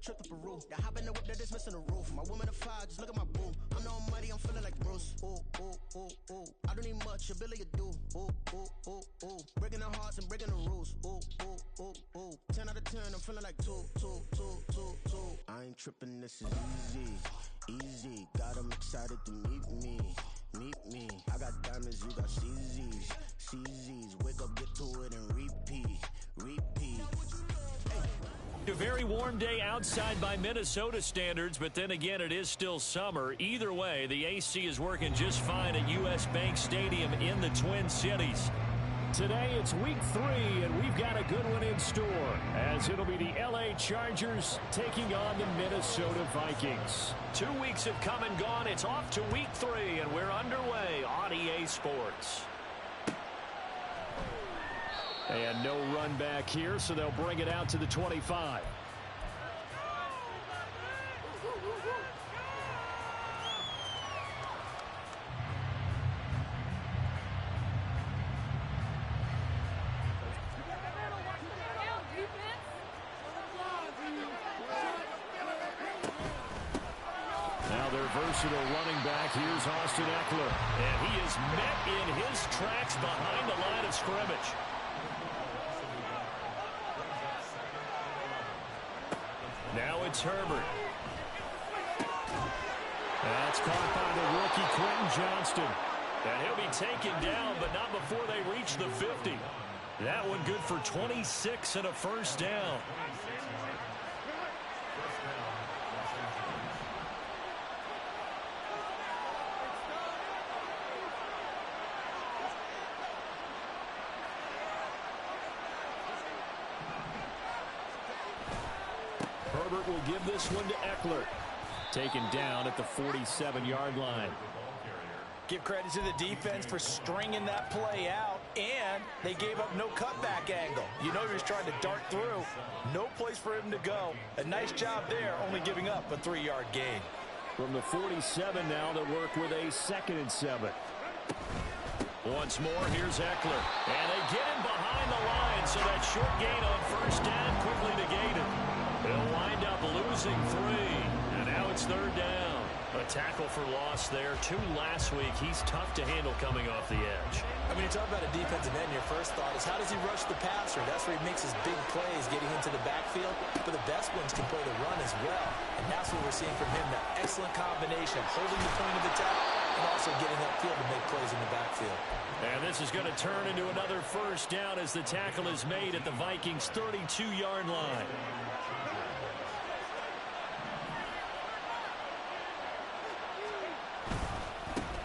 trip to Peru. That hop in the whip that is missing the roof. My woman a fire, just look at my boo. I'm no muddy, I'm feeling like Bruce. Ooh, ooh, ooh, ooh. I don't need much, ability to do. Ooh, ooh, ooh, ooh. Breaking the hearts and breaking the rules. Ooh, ooh, ooh, ooh. 10 out of 10, I'm feeling like 2. I ain't tripping, this is easy, easy. Got 'em excited to meet me. I got diamonds, you got CZs. Wake up, get to it, and repeat. A very warm day outside by Minnesota standards, but then again, it is still summer. Either way, the AC is working just fine at U.S. Bank Stadium in the Twin Cities. Today, it's week 3, and we've got a good one in store, as it'll be the L.A. Chargers taking on the Minnesota Vikings. 2 weeks have come and gone. It's off to week 3, and we're underway on EA Sports. And no run back here, so they'll bring it out to the 25. Now their versatile running back, here's Austin Eckler. And he is met in his tracks behind the line of scrimmage. Now it's Herbert. That's caught by the rookie Quentin Johnston. And he'll be taken down, but not before they reach the 50. That one good for 26 and a first down. Herbert will give this one to Eckler. Taken down at the 47-yard line. Give credit to the defense for stringing that play out, and they gave up no cutback angle. You know he was trying to dart through. No place for him to go. A nice job there, only giving up a 3-yard gain. From the 47 now, they work with a 2nd and 7. Once more, here's Eckler. And they get him behind the line, so that short gain on first down quickly negated. They'll wind up losing 3, and now it's 3rd down. A tackle for loss there. 2 last week. He's tough to handle coming off the edge. I mean, you talk about a defensive end, your first thought is how does he rush the passer? That's where he makes his big plays, getting into the backfield. But the best ones can play the run as well. And that's what we're seeing from him, that excellent combination, holding the point of attack and also getting upfield to make plays in the backfield. And this is going to turn into another first down as the tackle is made at the Vikings' 32-yard line.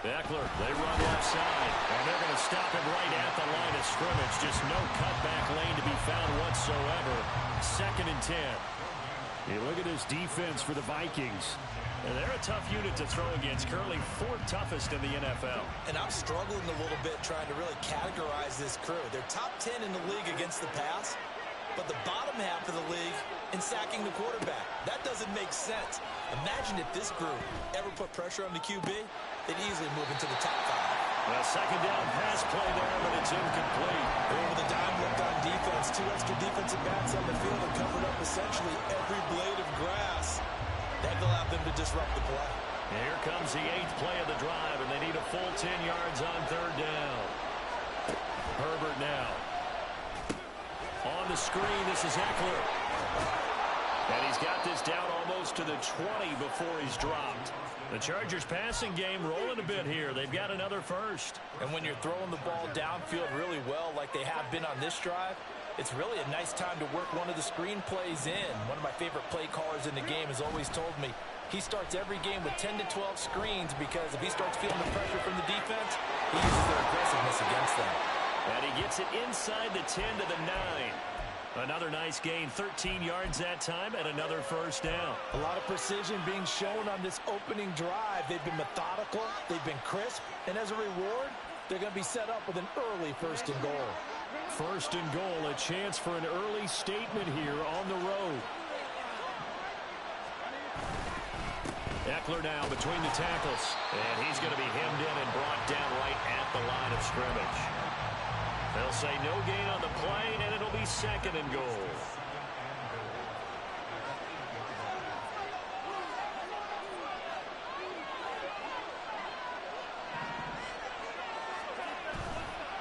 Eckler, they run left side, and they're going to stop him right at the line of scrimmage. Just no cutback lane to be found whatsoever. 2nd and 10. You look at this defense for the Vikings. And they're a tough unit to throw against, currently 4th toughest in the NFL. And I'm struggling a little bit trying to really categorize this crew. They're top 10 in the league against the pass, but the bottom half of the league in sacking the quarterback. That doesn't make sense. Imagine if this group ever put pressure on the QB, they'd easily move into the top 5. A 2nd down pass play there, but it's incomplete. With a dime left on defense, 2 extra defensive backs on the field and covered up essentially every blade of grass. That allowed them to disrupt the play. Here comes the 8th play of the drive, and they need a full 10 yards on 3rd down. Herbert now. On the screen, this is Eckler. And he's got this down almost to the 20 before he's dropped. The Chargers passing game rolling a bit here. They've got another first. And when you're throwing the ball downfield really well like they have been on this drive, it's really a nice time to work one of the screen plays in. One of my favorite play callers in the game has always told me he starts every game with 10 to 12 screens because if he starts feeling the pressure from the defense, he uses their aggressiveness against them. And he gets it inside the 10 to the 9. Another nice gain, 13 yards that time, and another first down. A lot of precision being shown on this opening drive. They've been methodical, they've been crisp, and as a reward, they're going to be set up with an early 1st and goal. 1st and goal, a chance for an early statement here on the road. Eckler now between the tackles, and he's going to be hemmed in and brought down right at the line of scrimmage. They'll say no gain on the play, and it'll be 2nd and goal.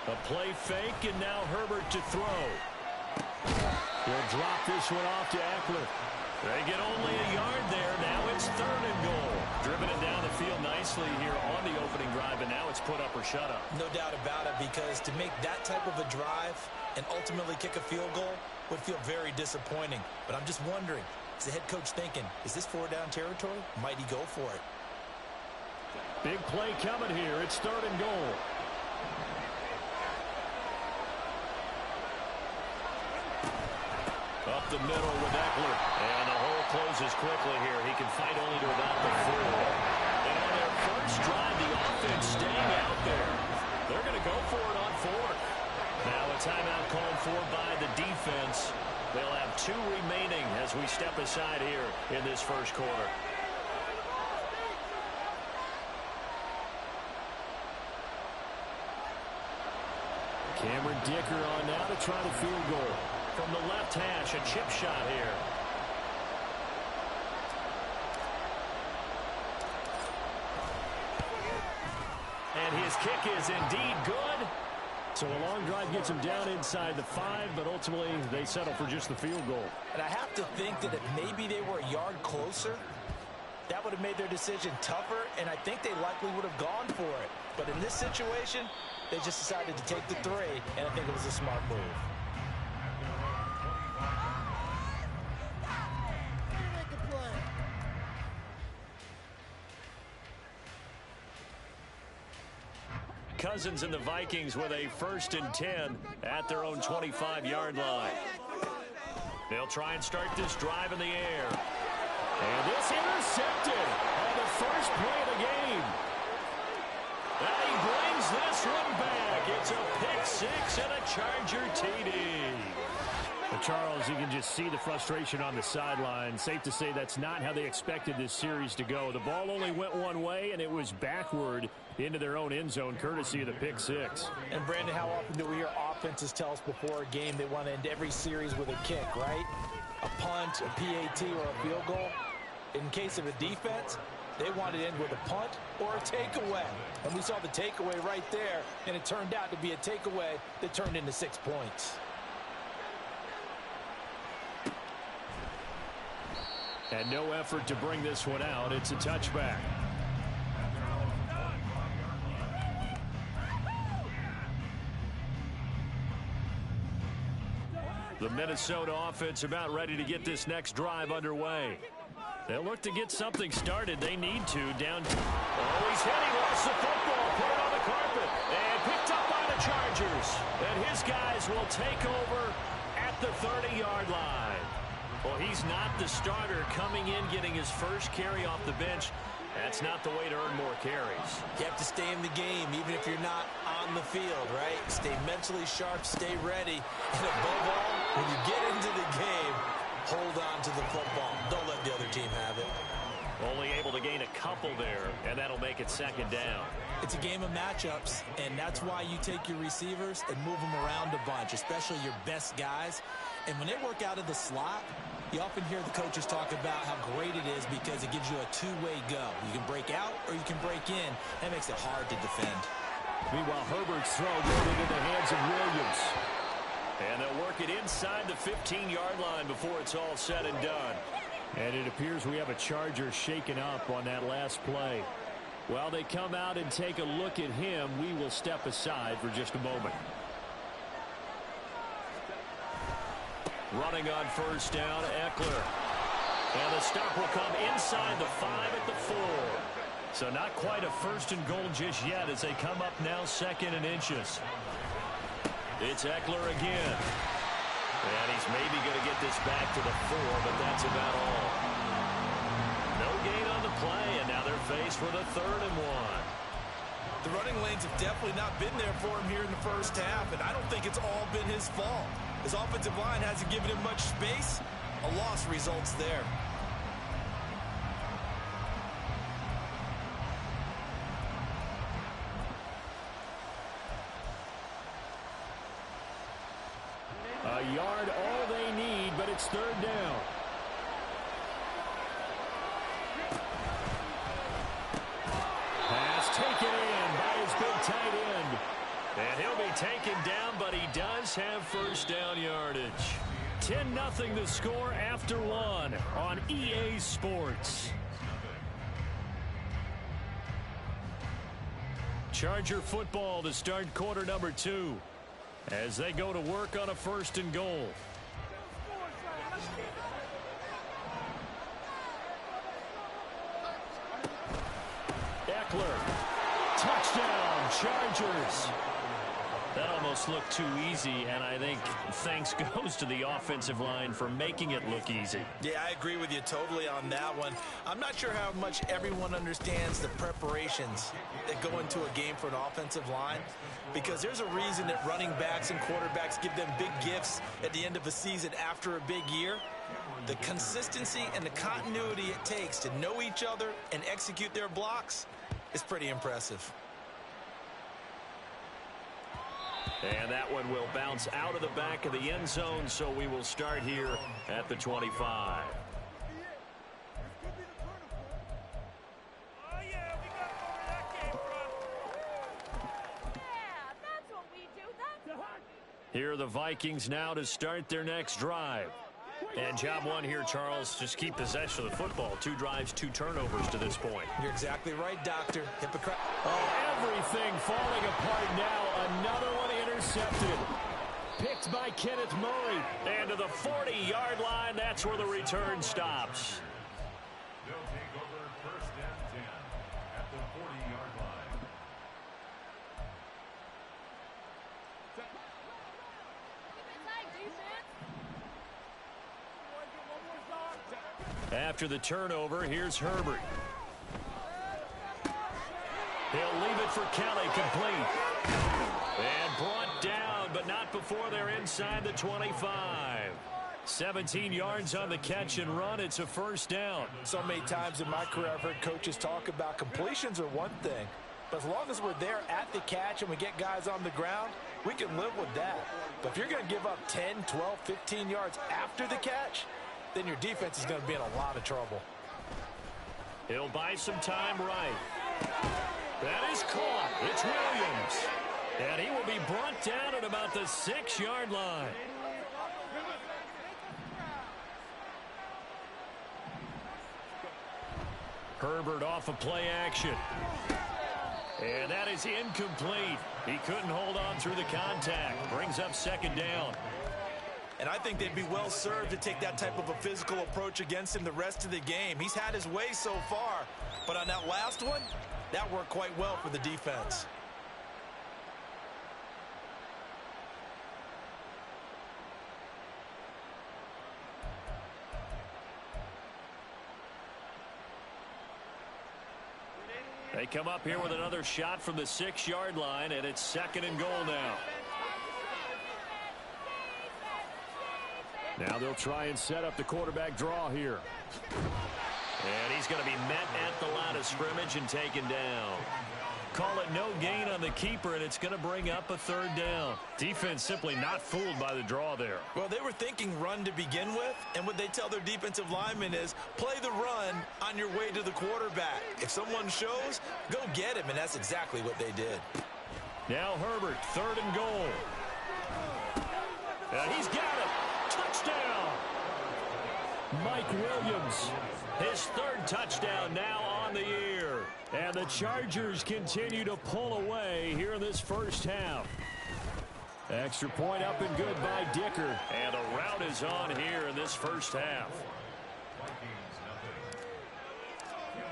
A play fake, and now Herbert to throw. He'll drop this one off to Eckler. They get only a yard there. Now it's 3rd and goal. Driven it down the field nicely here on the opening drive, and now it's put up or shut up. No doubt about it, because to make that type of a drive and ultimately kick a field goal would feel very disappointing. But I'm just wondering, is the head coach thinking, is this 4-down territory? Might he go for it? Big play coming here. It's 3rd and goal. Up the middle with Eckler. And the hole closes quickly here. He can fight only to about the 4. And on their first drive, the offense staying out there. They're going to go for it on 4th. Now a timeout called for by the defense. They'll have 2 remaining as we step aside here in this first quarter. Cameron Dicker on now to try the field goal. From the left hash, a chip shot here. And his kick is indeed good. So a long drive gets him down inside the 5, but ultimately they settle for just the field goal. And I have to think that if maybe they were a yard closer, that would have made their decision tougher, and I think they likely would have gone for it. But in this situation, they just decided to take the 3, and I think it was a smart move. Cousins and the Vikings with a 1st and 10 at their own 25-yard line. They'll try and start this drive in the air. And this intercepted on the first play of the game. And he brings this one back. It's a pick 6 and a Charger TD. Well, Charles, you can just see the frustration on the sideline. Safe to say that's not how they expected this series to go. The ball only went one way, and it was backward into their own end zone, courtesy of the pick 6. And, Brandon, how often do we hear offenses tell us before a game they want to end every series with a kick, right? A punt, a PAT, or a field goal. In case of a defense, they want to end with a punt or a takeaway. And we saw the takeaway right there, and it turned out to be a takeaway that turned into 6 points. And no effort to bring this one out. It's a touchback. The Minnesota offense about ready to get this next drive underway. They'll look to get something started. They need to. Down. Oh, he's hit. He lost the football. Put it on the carpet. And picked up by the Chargers. And his guys will take over at the 30-yard line. Well, he's not the starter coming in, getting his first carry off the bench. That's not the way to earn more carries. You have to stay in the game, even if you're not on the field, right? Stay mentally sharp, stay ready. And above all, when you get into the game, hold on to the football. Don't let the other team have it. Only able to gain a couple there, and that'll make it 2nd down. It's a game of matchups, and that's why you take your receivers and move them around a bunch, especially your best guys. And when they work out of the slot, you often hear the coaches talk about how great it is because it gives you a two-way go. You can break out or you can break in. That makes it hard to defend. Meanwhile, Herbert's throw goes into the hands of Williams. And they'll work it inside the 15-yard line before it's all said and done. And it appears we have a Charger shaken up on that last play. While they come out and take a look at him, we will step aside for just a moment. Running on 1st down, Eckler. And the stop will come inside the 5 at the 4. So not quite a 1st and goal just yet as they come up now 2nd and inches. It's Eckler again. And he's maybe going to get this back to the 4, but that's about all. No gain on the play, and now they're faced with a 3rd and 1. The running lanes have definitely not been there for him here in the first half, and I don't think it's all been his fault. His offensive line hasn't given him much space. A loss results there. A yard all they need, but it's 3rd down. Pass taken in by his big tight end. And he'll be taken 10-0 the score after one on EA Sports. Charger football to start quarter number 2 as they go to work on a 1st and goal. Eckler, touchdown, Chargers. That almost looked too easy, and I think thanks goes to the offensive line for making it look easy. Yeah, I agree with you totally on that one. I'm not sure how much everyone understands the preparations that go into a game for an offensive line, because there's a reason that running backs and quarterbacks give them big gifts at the end of a season after a big year. The consistency and the continuity it takes to know each other and execute their blocks is pretty impressive. And that one will bounce out of the back of the end zone, so we will start here at the 25. Here are the Vikings now to start their next drive. And job one here, Charles, just keep possession of the football. 2 drives, 2 turnovers to this point. You're exactly right, Doctor. Hypocrite. Oh, everything falling apart now. Another one intercepted. Picked by Kenneth Murray. And to the 40-yard line, that's where the return stops. They'll take over 1st and 10 at the 40-yard line. After the turnover, here's Herbert. He'll leave it for Kelly, complete. And brought down, but not before they're inside the 25. 17 yards on the catch and run. It's a 1st down. So many times in my career I've heard coaches talk about completions are one thing, but as long as we're there at the catch and we get guys on the ground, we can live with that. But if you're going to give up 10, 12, 15 yards after the catch, then your defense is going to be in a lot of trouble. He'll buy some time right. That is caught. It's Williams. And he will be brought down at about the 6-yard line. Herbert off a play action. And that is incomplete. He couldn't hold on through the contact. Brings up 2nd down. And I think they'd be well served to take that type of a physical approach against him the rest of the game. He's had his way so far, but on that last one, that worked quite well for the defense. They come up here with another shot from the 6-yard line, and it's 2nd and goal now. Now they'll try and set up the quarterback draw here. And he's going to be met at the line of scrimmage and taken down. Call it no gain on the keeper, and it's going to bring up a 3rd down. Defense simply not fooled by the draw there. Well, they were thinking run to begin with, and what they tell their defensive linemen is play the run on your way to the quarterback. If someone shows, go get him, and that's exactly what they did. Now Herbert, 3rd and goal. And he's got it. Touchdown. Mike Williams, his 3rd touchdown now on the year. And the Chargers continue to pull away here in this 1st half. Extra point up and good by Dicker. And a rout is on here in this 1st half.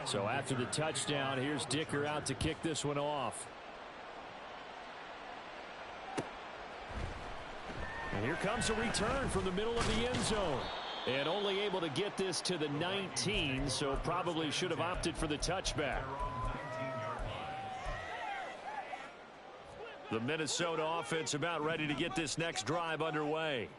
So after the touchdown, here's Dicker out to kick this one off. And here comes a return from the middle of the end zone. And only able to get this to the 19, so probably should have opted for the touchback. The Minnesota offense about ready to get this next drive underway.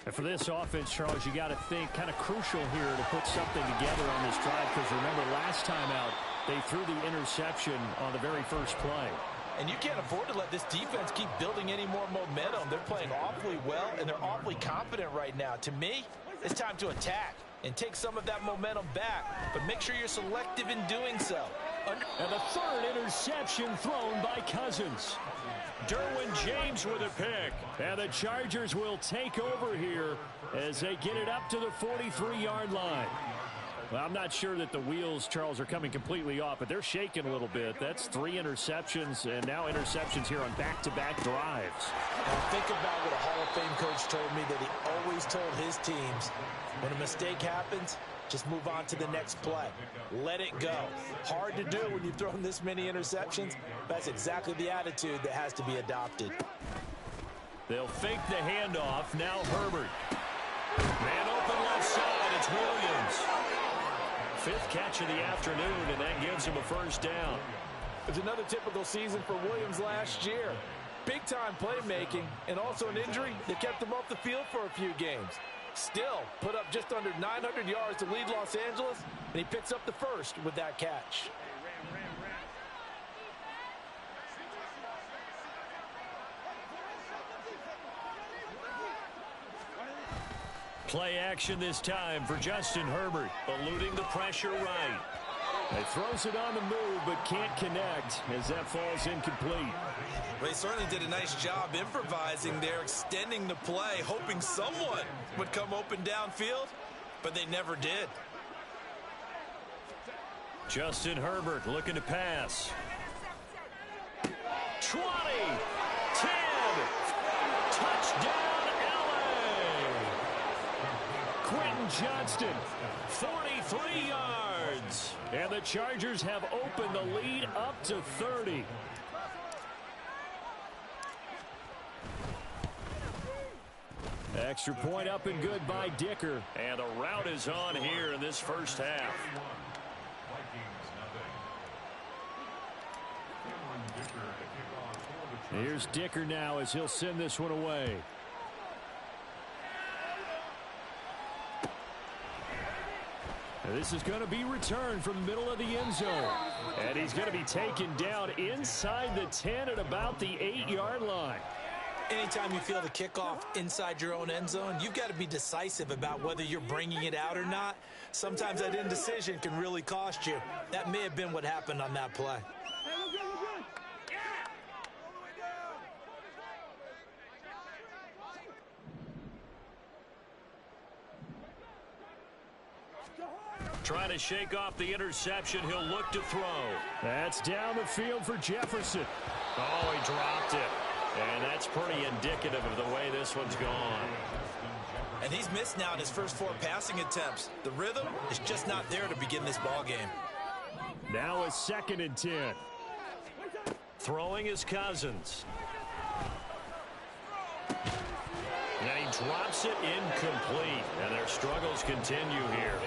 And for this offense, Charles, you got to think kind of crucial here to put something together on this drive, because remember last time out they threw the interception on the very first play. And you can't afford to let this defense keep building any more momentum. They're playing awfully well, and they're awfully confident right now. To me, it's time to attack and take some of that momentum back, but make sure you're selective in doing so. And the third interception thrown by Cousins. Derwin James with a pick. And the Chargers will take over here as they get it up to the 43-yard line. Well, I'm not sure that the wheels, Charles, are coming completely off, but they're shaking a little bit. That's 3 interceptions, and now interceptions here on back-to-back drives. Now think about what a Hall of Fame coach told me, that he always told his teams, when a mistake happens, just move on to the next play. Let it go. Hard to do when you've thrown this many interceptions. That's exactly the attitude that has to be adopted. They'll fake the handoff. Now Herbert. Man open left side. It's Williams. 5th catch of the afternoon, and that gives him a first down. It's another typical season for Williams last year. Big-time playmaking and also an injury that kept him off the field for a few games. Still put up just under 900 yards to lead Los Angeles, and he picks up the first with that catch. Play action this time for Justin Herbert, eluding the pressure right. He throws it on the move, but can't connect as that falls incomplete. Well, he certainly did a nice job improvising there, extending the play, hoping someone would come open downfield, but they never did. Justin Herbert looking to pass. 20, 10, touchdown LA. Quentin Johnston, 43 yards. And the Chargers have opened the lead up to 30. Extra point up and good by Dicker. And a rout is on here in this first half. Here's Dicker now as he'll send this one away. This is going to be returned from the middle of the end zone. And he's going to be taken down inside the 10 at about the 8-yard line. Anytime you feel the kickoff inside your own end zone, you've got to be decisive about whether you're bringing it out or not. Sometimes that indecision can really cost you. That may have been what happened on that play. Trying to shake off the interception. He'll look to throw. That's down the field for Jefferson. Oh, he dropped it. And that's pretty indicative of the way this one's gone. And he's missed now in his first 4 passing attempts. The rhythm is just not there to begin this ball game. Now a 2nd and 10. Throwing is Cousins. And he drops it incomplete. And their struggles continue here.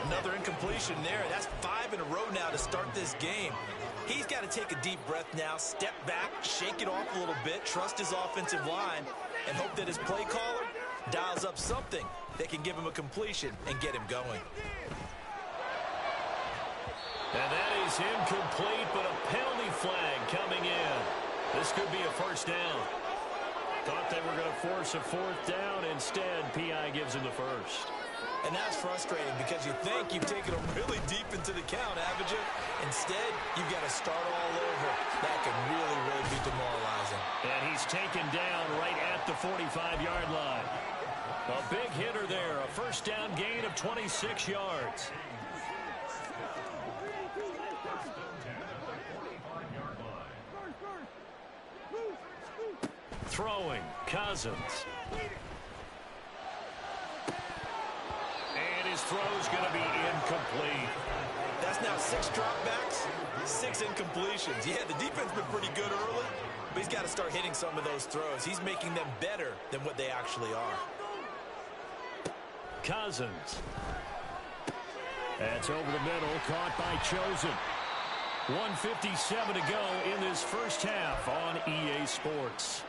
Another incompletion there. That's 5 in a row now to start this game. He's got to take a deep breath now, step back, shake it off a little bit, trust his offensive line, and hope that his play caller dials up something that can give him a completion and get him going. And that is incomplete, but a penalty flag coming in. This could be a first down. Thought they were going to force a 4th down. Instead, P.I. gives him the first. And that's frustrating because you think you've taken them really deep into the count, haven't you? Instead, you've got to start all over. That can really, really be demoralizing. And he's taken down right at the 45-yard line. A big hitter there, a first down gain of 26 yards. Throwing, Cousins. And his throw's going to be incomplete. That's now 6 dropbacks, 6 incompletions. Yeah, the defense been pretty good early, but he's got to start hitting some of those throws. He's making them better than what they actually are. Cousins. That's over the middle, caught by Chosen. 1:57 to go in this first half on EA Sports.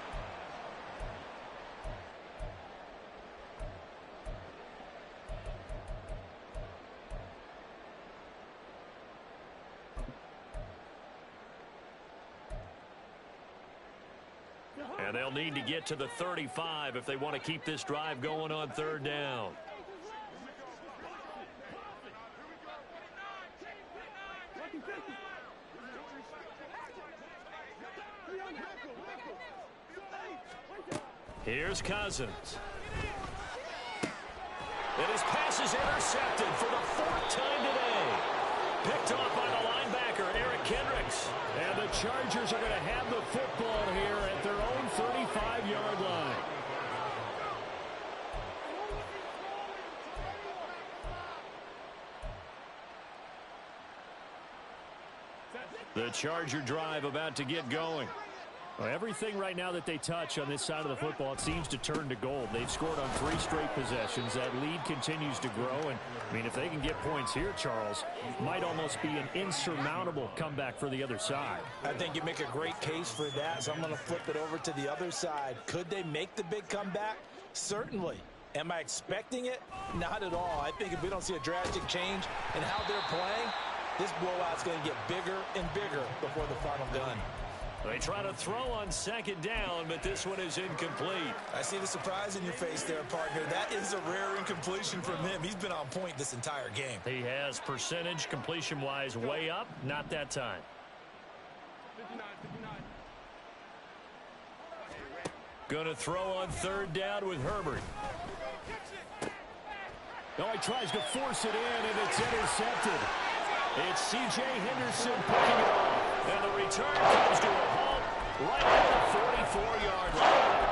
And they'll need to get to the 35 if they want to keep this drive going on 3rd down. Here's Cousins. And his pass is intercepted for the 4th time today. Picked off by the linebacker, Eric Kendricks. And the Chargers are going to have the football here at their own 35-yard line. The Charger drive about to get going. Well, everything right now that they touch on this side of the football, it seems to turn to gold. They've scored on 3 straight possessions. That lead continues to grow. And, I mean, if they can get points here, Charles, might almost be an insurmountable comeback for the other side. I think you make a great case for that, so I'm going to flip it over to the other side. Could they make the big comeback? Certainly. Am I expecting it? Not at all. I think if we don't see a drastic change in how they're playing, this blowout's going to get bigger and bigger before the final gun. They try to throw on 2nd down, but this one is incomplete. I see the surprise in your face there, partner. That is a rare incompletion from him. He's been on point this entire game. He has percentage completion-wise way up, not that time. Going to throw on 3rd down with Herbert. Oh, he tries to force it in, and it's intercepted. It's C.J. Henderson picking it off. And the return comes to a halt right at the 44-yard line.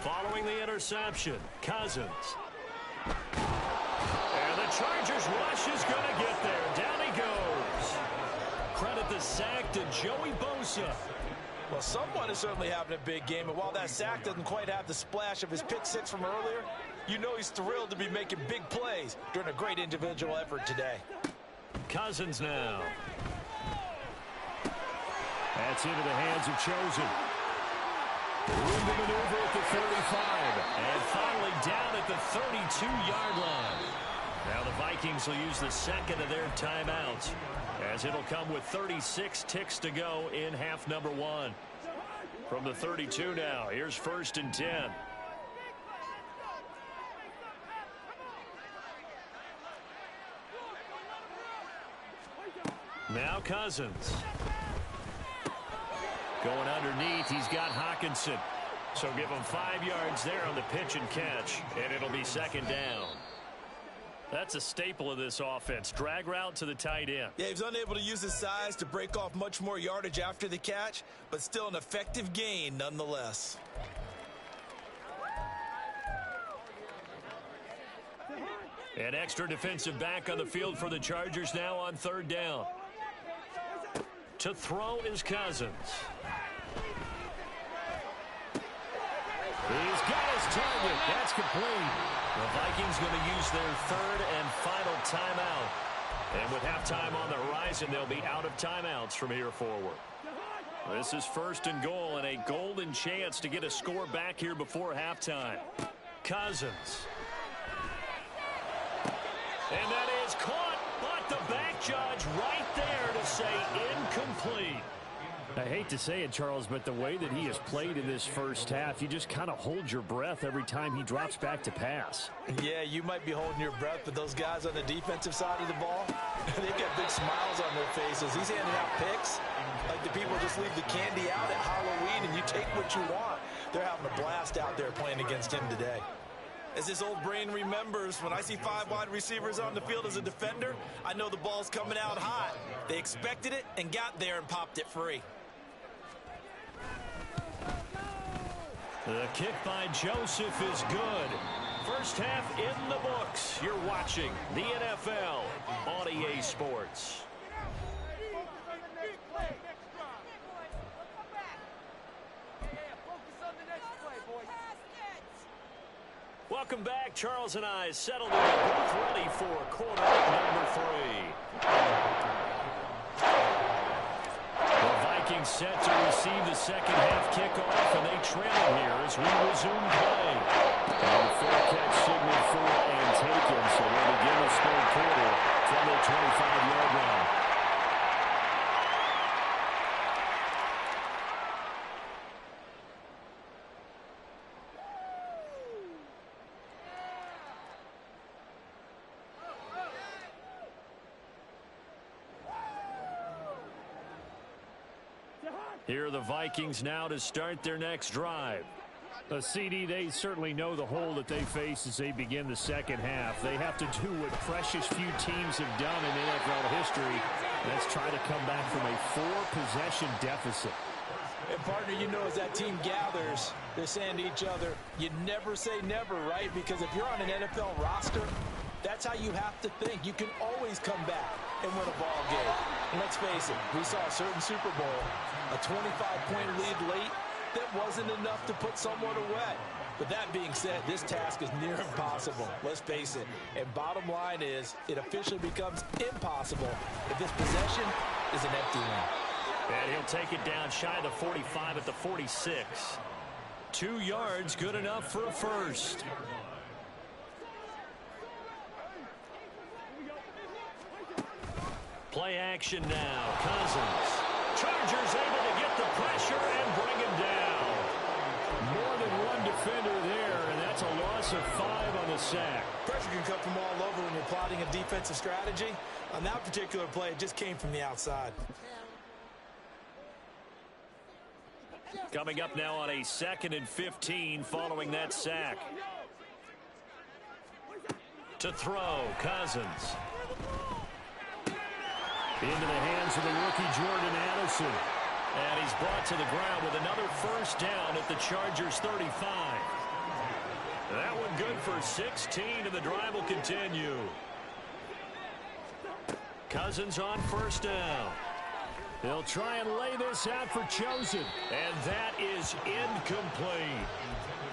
Following the interception, Cousins. And the Chargers rush is going to get there. Down he goes. Credit the sack to Joey Bosa. Well, someone is certainly having a big game, and while that sack doesn't quite have the splash of his pick 6 from earlier, you know he's thrilled to be making big plays during a great individual effort today. Cousins now. That's into the hands of Chosen. Room to maneuver at the 35. And finally down at the 32-yard line. Now the Vikings will use the 2nd of their timeouts, as it'll come with 36 ticks to go in half number 1. From the 32 now, here's 1st and 10. Now Cousins. Going underneath, he's got Hawkinson. So give him 5 yards there on the pitch and catch, and it'll be 2nd down. That's a staple of this offense. Drag route to the tight end. Yeah, he's unable to use his size to break off much more yardage after the catch, but still an effective gain nonetheless. An extra defensive back on the field for the Chargers now on 3rd down. To throw is Cousins. He's got his target. That's complete. The Vikings going to use their 3rd and final timeout. And with halftime on the horizon, they'll be out of timeouts from here forward. This is 1st and goal and a golden chance to get a score back here before halftime. Cousins. And that is caught, but the back judge right there to say incomplete. I hate to say it, Charles, but the way that he has played in this first half, you just kind of hold your breath every time he drops back to pass. Yeah, you might be holding your breath, but those guys on the defensive side of the ball, they've got big smiles on their faces. He's handing out picks like the people just leave the candy out at Halloween and you take what you want. They're having a blast out there playing against him today. As his old brain remembers, when I see 5 wide receivers on the field as a defender, I know the ball's coming out hot. They expected it and got there and popped it free. The kick by Joseph is good. First half in the books. You're watching the NFL on EA Sports. Welcome back. Charles and I settled in the booth ready for quarter number 3. The Vikings set to receive the second half kickoff, and they trail here as we resume play. And the full catch signal for and taken, so we'll begin the 3rd quarter from the 25-yard line. Here are the Vikings now to start their next drive. The CD, they certainly know the hole that they face as they begin the second half. They have to do what precious few teams have done in NFL history. That's try to come back from a 4-possession deficit. And partner, you know, as that team gathers, they're saying to each other, you never say never, right? Because if you're on an NFL roster, that's how you have to think. You can always come back and win a ball game. And let's face it, we saw a certain Super Bowl, a 25-point lead late, that wasn't enough to put someone away. But that being said, this task is near impossible. Let's face it. And bottom line is, it officially becomes impossible if this possession is an empty one. And he'll take it down shy of the 45 at the 46. 2 yards, good enough for a first. Play action now. Cousins. Chargers able to get the pressure and bring him down. More than one defender there, and that's a loss of 5 on the sack. Pressure can come from all over when you're plotting a defensive strategy. On that particular play, it just came from the outside. Coming up now on a 2nd and 15 following that sack. To throw, Cousins. Into the hands of the rookie Jordan Addison. And he's brought to the ground with another first down at the Chargers 35. That one good for 16, and the drive will continue. Cousins on first down. They'll try and lay this out for Chosen. And that is incomplete.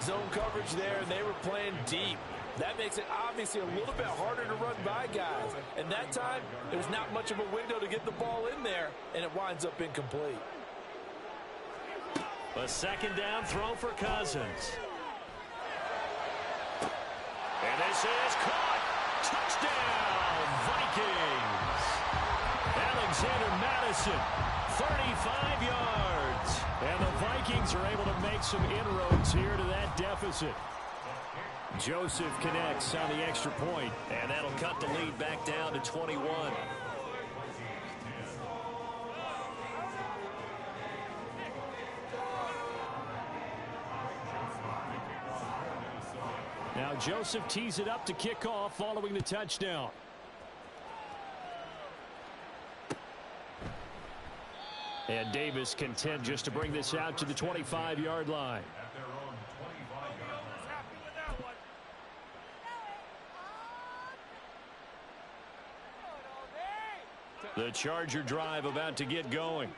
Zone coverage there, and they were playing deep. That makes it obviously a little bit harder to run by guys. And that time, there's not much of a window to get the ball in there, and it winds up incomplete. A second down throw for Cousins. And this is caught. Touchdown, Vikings. Alexander Madison, 35 yards. And the Vikings are able to make some inroads here to that deficit. Joseph connects on the extra point, and that'll cut the lead back down to 21. Now Joseph tees it up to kick off following the touchdown. And Davis content just to bring this out to the 25-yard line. The Charger drive about to get going.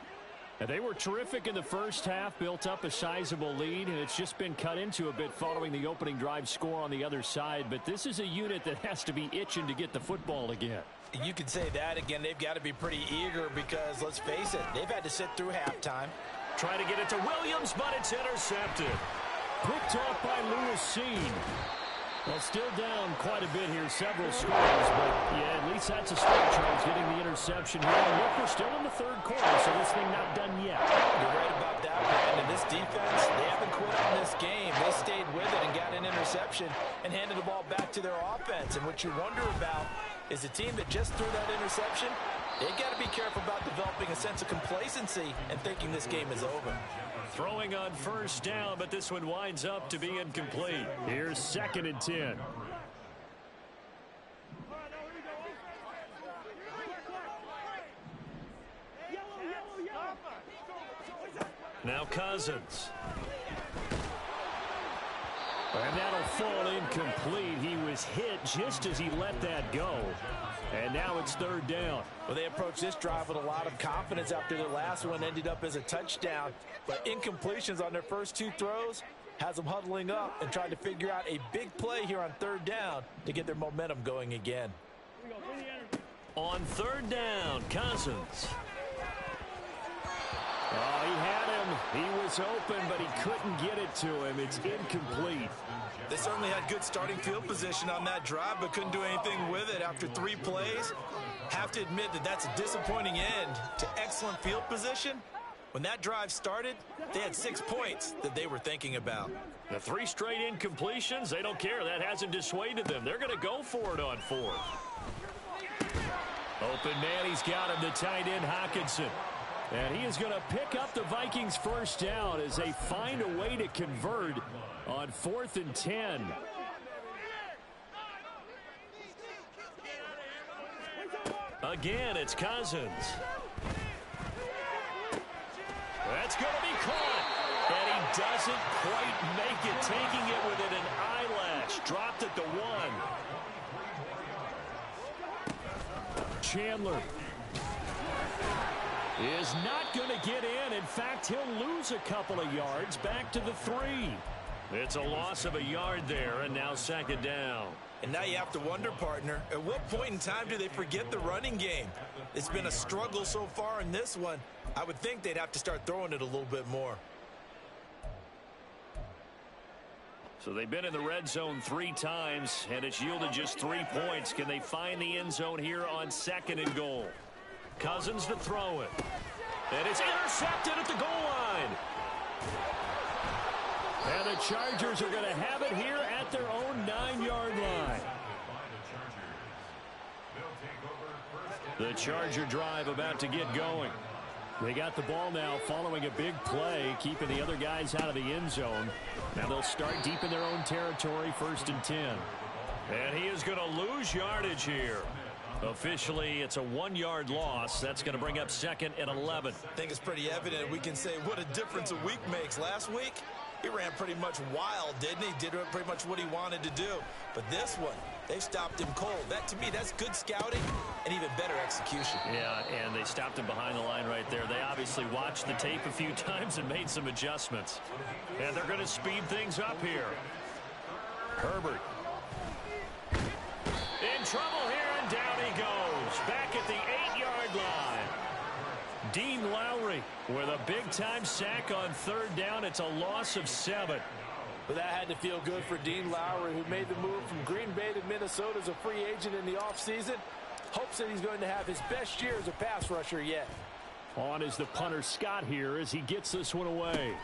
And they were terrific in the first half, built up a sizable lead, and it's just been cut into a bit following the opening drive score on the other side. But this is a unit that has to be itching to get the football again. You can say that again. They've got to be pretty eager because, let's face it, they've had to sit through halftime. Trying to get it to Williams, but it's intercepted. Picked off by Lewis Seen. Well, still down quite a bit here, several scores, but yeah, at least that's a start, Charles, getting the interception here. And look, we're still in the third quarter, so this thing not done yet. You're right about that, Brandon. This defense, they haven't quit on this game. They stayed with it and got an interception and handed the ball back to their offense. And what you wonder about is the team that just threw that interception, they've got to be careful about developing a sense of complacency and thinking this game is over. Throwing on first down, but this one winds up to be incomplete. Here's 2nd and 10. Now Cousins. And that'll fall incomplete. He was hit just as he let that go. And now it's 3rd down. Well, they approached this drive with a lot of confidence after their last one ended up as a touchdown. But incompletions on their first 2 throws has them huddling up and trying to figure out a big play here on 3rd down to get their momentum going again. On 3rd down, Cousins. Oh, he had him. He was open, but he couldn't get it to him. It's incomplete. They certainly had good starting field position on that drive, but couldn't do anything with it after 3 plays. Have to admit that that's a disappointing end to excellent field position. When that drive started, they had 6 points that they were thinking about. The 3 straight incompletions, they don't care. That hasn't dissuaded them. They're going to go for it on 4th. Open man, he's got him, the tight end Hawkinson. And he is going to pick up the Vikings first down as they find a way to convert on 4th and 10. Again, it's Cousins. That's going to be caught. And he doesn't quite make it, taking it within an eyelash. Dropped at the 1. Chandler is not going to get in. In fact, he'll lose a couple of yards back to the 3. It's a loss of a yard there, and now 2nd down. And now you have to wonder, partner, at what point in time do they forget the running game? It's been a struggle so far in this one. I would think they'd have to start throwing it a little bit more. So they've been in the red zone 3 times, and it's yielded just 3 points. Can they find the end zone here on 2nd and goal? Cousins to throw it. And it's intercepted at the goal line. And the Chargers are going to have it here at their own 9-yard line. The Charger drive about to get going. They got the ball now following a big play, keeping the other guys out of the end zone. Now they'll start deep in their own territory, 1st and 10. And he is going to lose yardage here. Officially, it's a 1-yard loss. That's going to bring up 2nd and 11. I think it's pretty evident. We can say what a difference a week makes. Last week, he ran pretty much wild, didn't he? Did pretty much what he wanted to do. But this one, they stopped him cold. That, to me, that's good scouting and even better execution. Yeah, and they stopped him behind the line right there. They obviously watched the tape a few times and made some adjustments. And they're going to speed things up here. Herbert. In trouble here, and down he goes. Back at the 8-yard line. Dean Lowry with a big-time sack on 3rd down. It's a loss of 7. But that had to feel good for Dean Lowry, who made the move from Green Bay to Minnesota as a free agent in the offseason. Hopes that he's going to have his best year as a pass rusher yet. On is the punter Scott here as he gets this one away.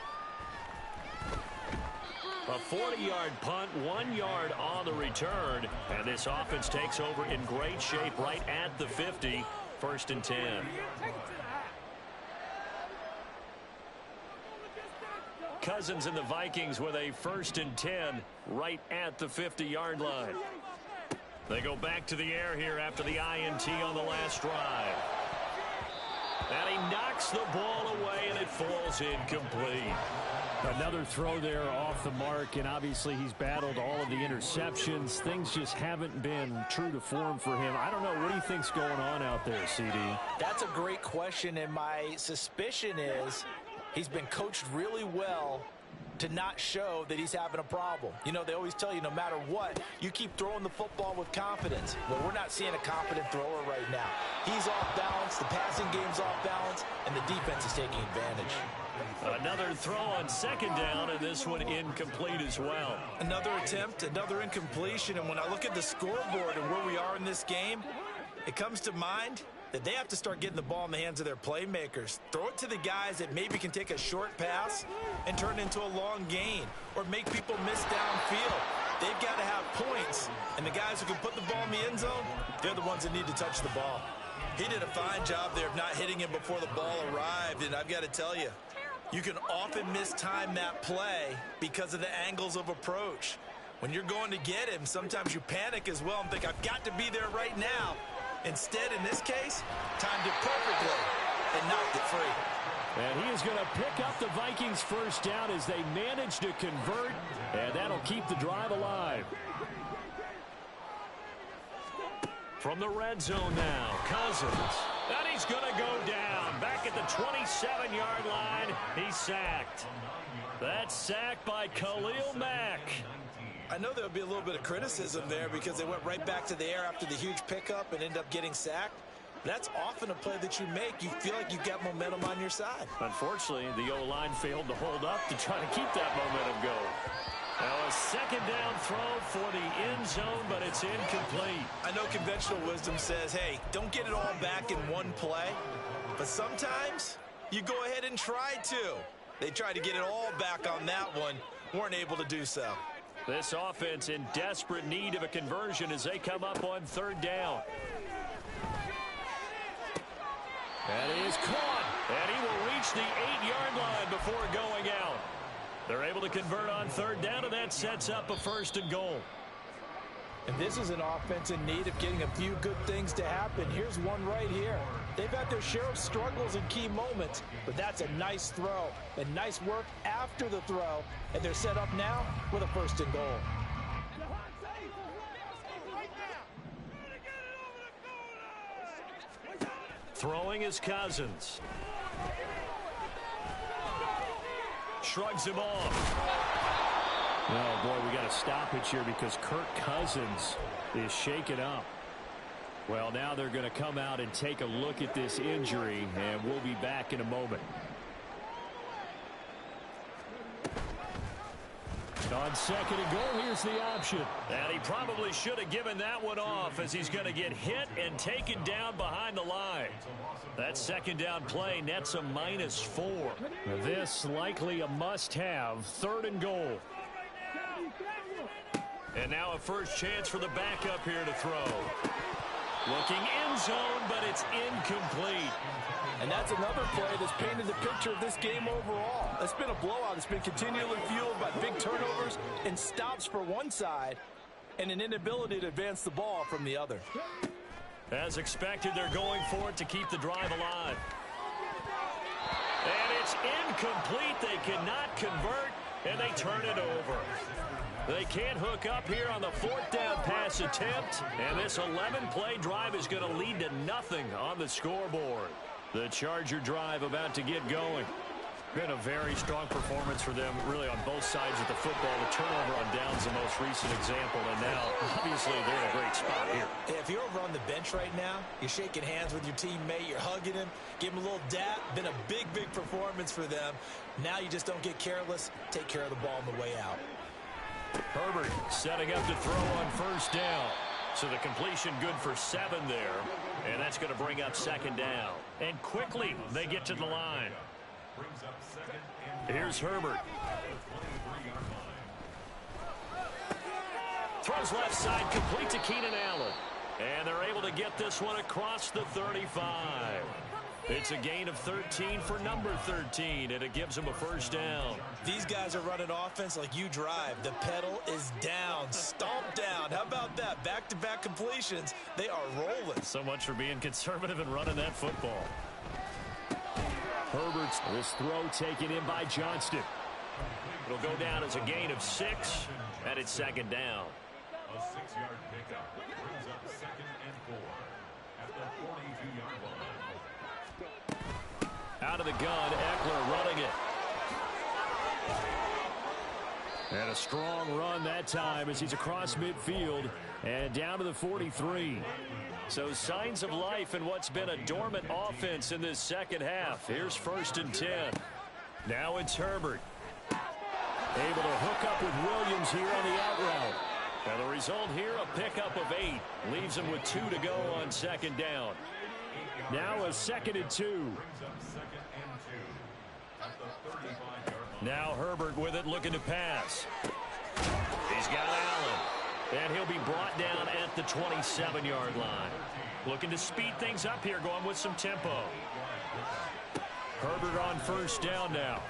A 40-yard punt, 1 yard on the return. And this offense takes over in great shape right at the 50. 1st and 10. Cousins and the Vikings with a 1st and 10 right at the 50-yard line. They go back to the air here after the INT on the last drive. And he knocks the ball away, and it falls incomplete. Another throw there off the mark, and obviously he's battled all of the interceptions. Things just haven't been true to form for him. I don't know. What do you think's going on out there, CD? That's a great question, and my suspicion is he's been coached really well to not show that he's having a problem. You know, they always tell you no matter what, you keep throwing the football with confidence. Well, we're not seeing a confident thrower right now. He's off balance, the passing game's off balance, and the defense is taking advantage. Another throw on 2nd down, and this one incomplete as well. Another attempt, another incompletion, and when I look at the scoreboard and where we are in this game, it comes to mind that they have to start getting the ball in the hands of their playmakers. Throw it to the guys that maybe can take a short pass and turn it into a long gain or make people miss downfield. They've got to have points, and the guys who can put the ball in the end zone, they're the ones that need to touch the ball. He did a fine job there of not hitting him before the ball arrived, and I've got to tell you, you can often mistime that play because of the angles of approach. When you're going to get him, sometimes you panic as well and think, I've got to be there right now. Instead, in this case, timed it perfectly and knocked it free. And he is going to pick up the Vikings first down as they manage to convert, and that'll keep the drive alive. From the red zone now, Cousins. And he's going to go down. Back at the 27-yard line, he's sacked. That's sacked by Khalil Mack. I know there'll be a little bit of criticism there because they went right back to the air after the huge pickup and ended up getting sacked. That's often a play that you make. You feel like you've got momentum on your side. Unfortunately, the O-line failed to hold up to try to keep that momentum going. Now a 2nd down throw for the end zone, but it's incomplete. I know conventional wisdom says, hey, don't get it all back in one play. But sometimes you go ahead and try to. They tried to get it all back on that one. Weren't able to do so. This offense in desperate need of a conversion as they come up on 3rd down. That is caught. And he will reach the 8-yard line before going out. They're able to convert on third down, and that sets up a 1st and goal. And this is an offense in need of getting a few good things to happen. Here's one right here. They've had their share of struggles in key moments, but that's a nice throw and nice work after the throw. And they're set up now with a 1st and goal. Throwing is Cousins. Shrugs him off. Oh, boy, we got a stoppage here because Kirk Cousins is shaken up. Well, now they're going to come out and take a look at this injury, and we'll be back in a moment. On 2nd and goal, here's the option. And he probably should have given that one off as he's going to get hit and taken down behind the line. That 2nd down play nets a -4. This likely a must-have 3rd and goal. And now a first chance for the backup here to throw. Looking end zone, but it's incomplete. And that's another play that's painted the picture of this game overall. It's been a blowout. It's been continually fueled by big turnovers and stops for one side and an inability to advance the ball from the other. As expected, they're going for it to keep the drive alive. And it's incomplete. They cannot convert, and they turn it over. They can't hook up here on the 4th down pass attempt, and this 11-play drive is going to lead to nothing on the scoreboard. The Charger drive about to get going. Been a very strong performance for them, really, on both sides of the football. The turnover on downs the most recent example, and now, obviously, they're in a great spot here. If you're over on the bench right now, you're shaking hands with your teammate, you're hugging him, give him a little dap. Been a big, big performance for them. Now you just don't get careless. Take care of the ball on the way out. Herbert setting up to throw on 1st down. So the completion good for 7 there. And that's going to bring up 2nd down. And quickly they get to the line. Here's Herbert. Throws left side, complete to Keenan Allen. And they're able to get this one across the 35. It's a gain of 13 for number 13, and it gives them a 1st down. These guys are running offense like you drive. The pedal is down, stomped down. How about that? Back-to-back completions. They are rolling. So much for being conservative and running that football. Herbert's this throw taken in by Johnston. It'll go down as a gain of 6, and it's 2nd down. A 6-yard pickup brings up 2nd and 4 at the 42-yard line. Out of the gun, Eckler running it. And a strong run that time as he's across midfield and down to the 43. So signs of life in what's been a dormant offense in this 2nd half. Here's 1st and 10. Now it's Herbert. Able to hook up with Williams here on the out route. Now the result here, a pickup of 8. Leaves him with 2 to go on 2nd down. Now a 2nd and 2. Now Herbert with it, looking to pass. He's got Allen. And he'll be brought down at the 27-yard line. Looking to speed things up here, going with some tempo. Herbert on 1st down now.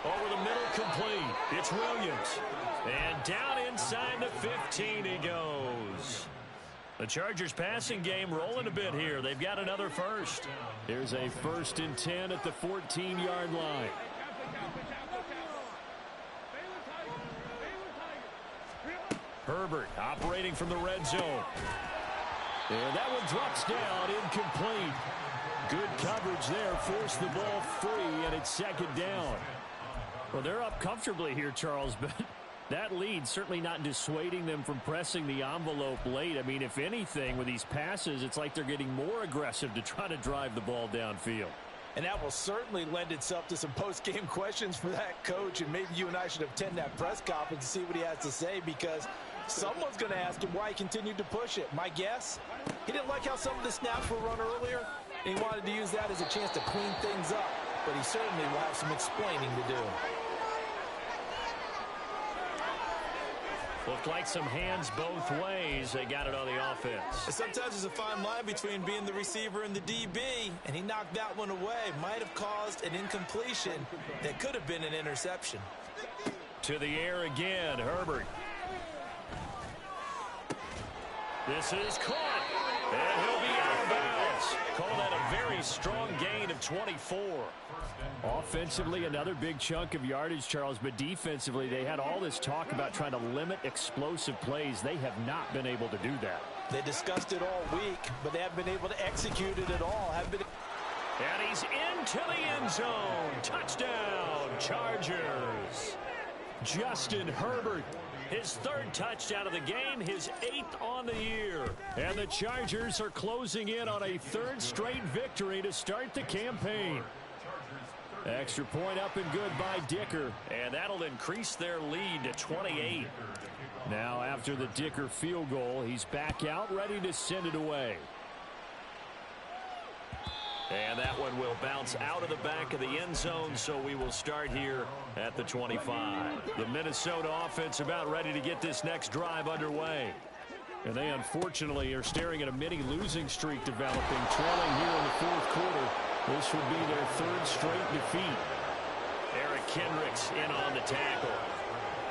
Over the middle, complete. It's Williams. And down inside the 15 he goes. The Chargers passing game rolling a bit here. They've got another 1st. Here's a 1st and 10 at the 14-yard line. Herbert operating from the red zone. And that one drops down, incomplete. Good coverage there, forced the ball free, and it's 2nd down. Well, they're up comfortably here, Charles, but that lead certainly not dissuading them from pressing the envelope late. I mean, if anything, with these passes, it's like they're getting more aggressive to try to drive the ball downfield. And that will certainly lend itself to some post-game questions for that coach, and maybe you and I should attend that press conference to see what he has to say, because someone's going to ask him why he continued to push it. My guess, he didn't like how some of the snaps were run earlier, and he wanted to use that as a chance to clean things up, but he certainly will have some explaining to do. Looked like some hands both ways. They got it on the offense. Sometimes there's a fine line between being the receiver and the DB, and he knocked that one away. Might have caused an incompletion that could have been an interception. To the air again, Herbert. This is caught, and he'll be out of bounds. Call that a very strong gain of 24. Offensively, another big chunk of yardage, Charles, but defensively, they had all this talk about trying to limit explosive plays. They have not been able to do that. They discussed it all week, but they haven't been able to execute it at all. And he's into the end zone. Touchdown, Chargers. Justin Herbert, his third touchdown of the game, his 8th on the year. And the Chargers are closing in on a third straight victory to start the campaign. Extra point up and good by Dicker. And that'll increase their lead to 28. Now after the Dicker field goal, he's back out ready to send it away. And that one will bounce out of the back of the end zone, so we will start here at the 25. The Minnesota offense about ready to get this next drive underway. And they unfortunately are staring at a mini losing streak developing, trailing here in the fourth quarter. This would be their third straight defeat. Eric Kendricks in on the tackle.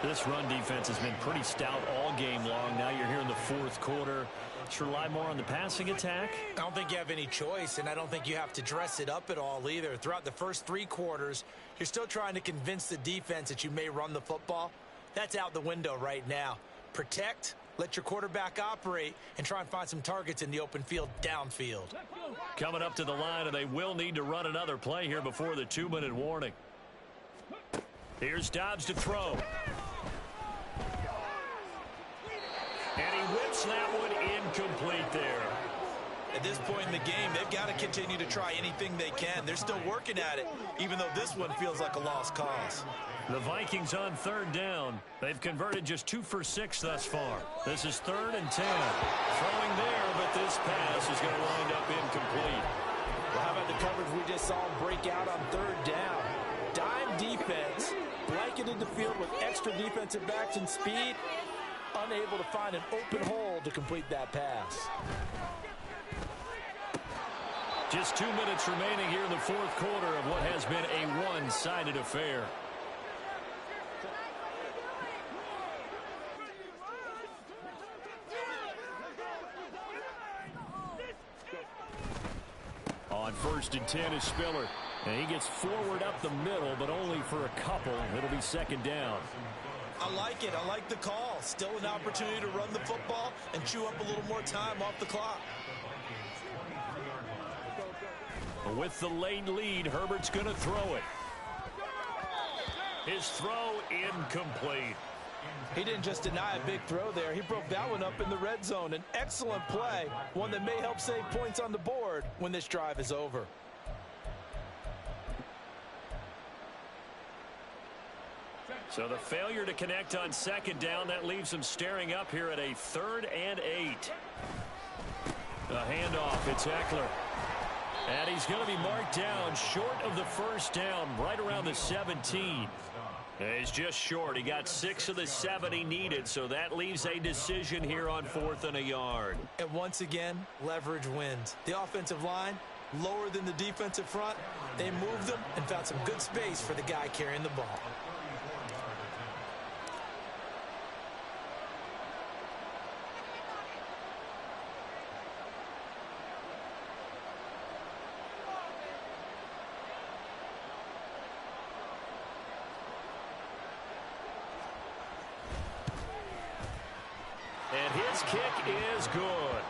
This run defense has been pretty stout all game long. Now you're here in the fourth quarter. Should rely more on the passing attack? I don't think you have any choice, and I don't think you have to dress it up at all either. Throughout the first 3 quarters, you're still trying to convince the defense that you may run the football. That's out the window right now. Protect, let your quarterback operate, and try and find some targets in the open field downfield. Coming up to the line, and they will need to run another play here before the 2-minute warning. Here's Dobbs to throw. And he whips that one incomplete there. At this point in the game, they've got to continue to try anything they can. They're still working at it, even though this one feels like a lost cause. The Vikings on third down. They've converted just 2 for 6 thus far. This is 3rd and 10. Throwing there, but this pass is going to wind up incomplete. Well, how about the coverage we just saw break out on 3rd down? Dime defense, blanketed the field with extra defensive backs and speed. Unable to find an open hole to complete that pass. Just 2 minutes remaining here in the fourth quarter of what has been a one-sided affair. On 1st and 10 is Spiller. And he gets forward up the middle, but only for a couple. It'll be 2nd down. I like it. I like the call. Still an opportunity to run the football and chew up a little more time off the clock. With the late lead, Herbert's going to throw it. His throw incomplete. He didn't just deny a big throw there. He broke that one up in the red zone. An excellent play, one that may help save points on the board when this drive is over. So the failure to connect on 2nd down, that leaves them staring up here at a 3rd and 8. The handoff, it's Eckler. And he's going to be marked down short of the 1st down, right around the 17. He's just short. He got 6 of the 7 he needed, so that leaves a decision here on 4th and a yard. And once again, leverage wins. The offensive line, lower than the defensive front. They moved them and found some good space for the guy carrying the ball. And his kick is good.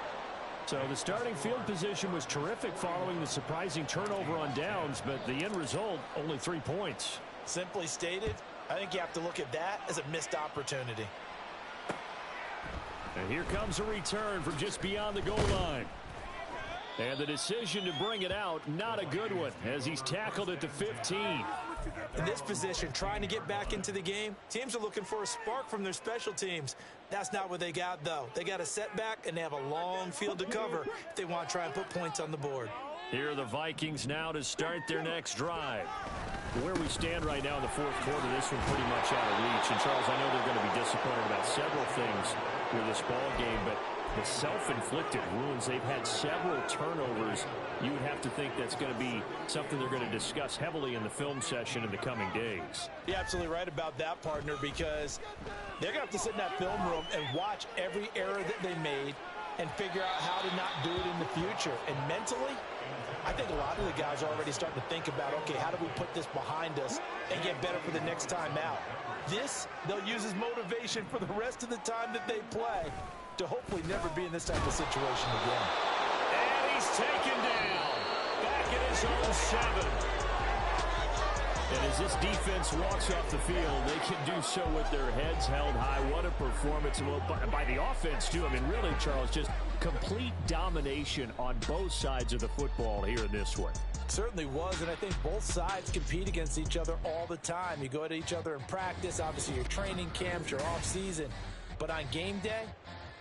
So the starting field position was terrific following the surprising turnover on downs, but the end result, only 3 points. Simply stated, I think you have to look at that as a missed opportunity. And here comes a return from just beyond the goal line. And the decision to bring it out, not a good one, as he's tackled at the 15. In this position, trying to get back into the game, teams are looking for a spark from their special teams. That's not what they got, though. They got a setback, and they have a long field to cover if they want to try and put points on the board. Here are the Vikings now to start their next drive. Where we stand right now in the fourth quarter, this one pretty much out of reach. And, Charles, I know they're going to be disappointed about several things with this ball game, but the self-inflicted wounds, they've had several turnovers. You would have to think that's going to be something they're going to discuss heavily in the film session in the coming days. You're absolutely right about that, partner, because they're going to have to sit in that film room and watch every error that they made and figure out how to not do it in the future. And mentally, I think a lot of the guys are already starting to think about, okay, how do we put this behind us and get better for the next time out? This, they'll use as motivation for the rest of the time that they play to hopefully never be in this type of situation again. And he's taken down. Back at his own 7. And as this defense walks off the field, they can do so with their heads held high. What a performance by the offense, too. I mean, really, Charles, just complete domination on both sides of the football here in this one. Certainly was, and I think both sides compete against each other all the time. You go at each other in practice, obviously your training camps, your off-season. But on game day,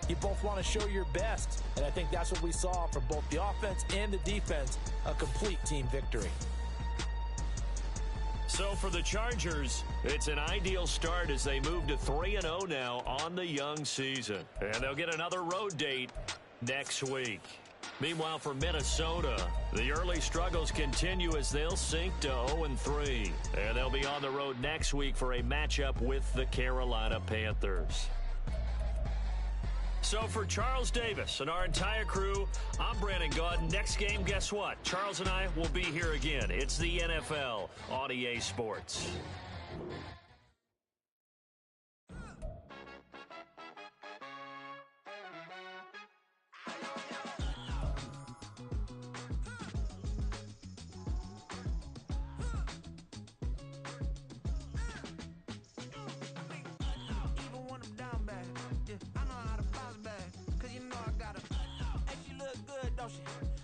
you both want to show your best. And I think that's what we saw from both the offense and the defense, a complete team victory. So for the Chargers, it's an ideal start as they move to 3-0 now on the young season. And they'll get another road date next week. Meanwhile, for Minnesota, the early struggles continue as they'll sink to 0-3. And they'll be on the road next week for a matchup with the Carolina Panthers. So for Charles Davis and our entire crew, I'm Brandon Gaudin. Next game, guess what? Charles and I will be here again. It's the NFL on EA Sports.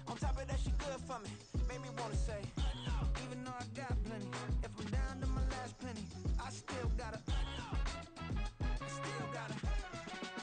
On top of that, she good for me. Made me wanna say, even though I got plenty, if I'm down,